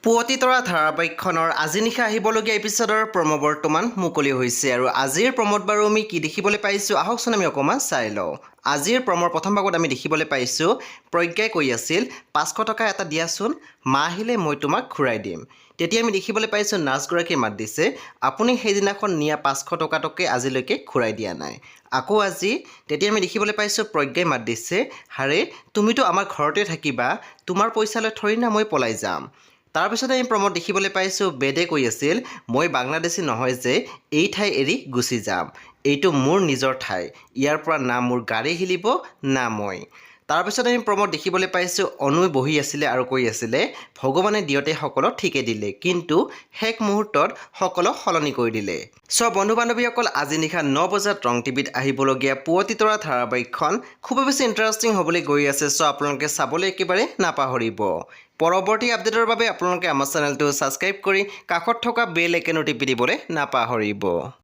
পুৱতি তৰা ধাৰাবাহিকখনৰ আজি নিশা আহিবলগীয়া এপিছডৰ প্ৰম' বৰ্তমান মুকলি হৈছে আৰু আজিৰ প্ৰম'ত বাৰু আমি কি দেখিবলৈ পাইছোঁ আহকচোন আমি অকণমান চাই লওঁ। আজিৰ প্ৰমৰ প্ৰথম ভাগত আমি দেখিবলৈ পাইছোঁ প্ৰজ্ঞাই কৈ আছিল 500 টকা এটা দিয়াচোন, মা আহিলে মই তোমাক ঘূৰাই দিম। তেতিয়া আমি দেখিবলৈ পাইছোঁ নাৰ্ছগৰাকীয়ে মাত দিছে আপুনি সেইদিনাখন নিয়া 500 টকাটোকে আজিলৈকে ঘূৰাই দিয়া নাই। আকৌ আজি তেতিয়া আমি দেখিবলৈ পাইছোঁ প্ৰজ্ঞাই মাত দিছে হাৰে তুমিতো আমাৰ ঘৰতে থাকিবা, তোমাৰ পইচালৈ থৰি না মই পলাই যাম। তাৰপিছতে আমি প্ৰম'ত দেখিবলৈ পাইছোঁ বেদে কৈ আছিল মই বাংলাদেশী নহয় যে এই ঠাই এৰি গুচি যাম, এইটো মোৰ নিজৰ ঠাই, ইয়াৰ পৰা না মোৰ গাড়ী হিলিব না মই। তাৰপিছত আমি প্ৰম'ত দেখিবলৈ পাইছোঁ অনুই বহি আছিলে আৰু কৈ আছিলে ভগৱানে দিওঁতে সকলো ঠিকে দিলে কিন্তু শেষ মুহূৰ্তত সকলো সলনি কৰি দিলে। বন্ধু বান্ধৱীসকল আজি নিশা 9 বজাত ৰং টিভিত আহিবলগীয়া পুৱতি তৰা ধাৰাবাহিকখন খুবেই বেছি ইণ্টাৰেষ্টিং হ'বলৈ গৈ আছে, আপোনালোকে চাবলৈ একেবাৰে নাপাহৰিব। পৰৱৰ্তী আপডেটৰ বাবে আপোনালোকে আমাৰ চেনেলটো ছাবস্ক্ৰাইব কৰি কাষত থকা বেল আইকনটো টিপি দিবলৈ নাপাহৰিব।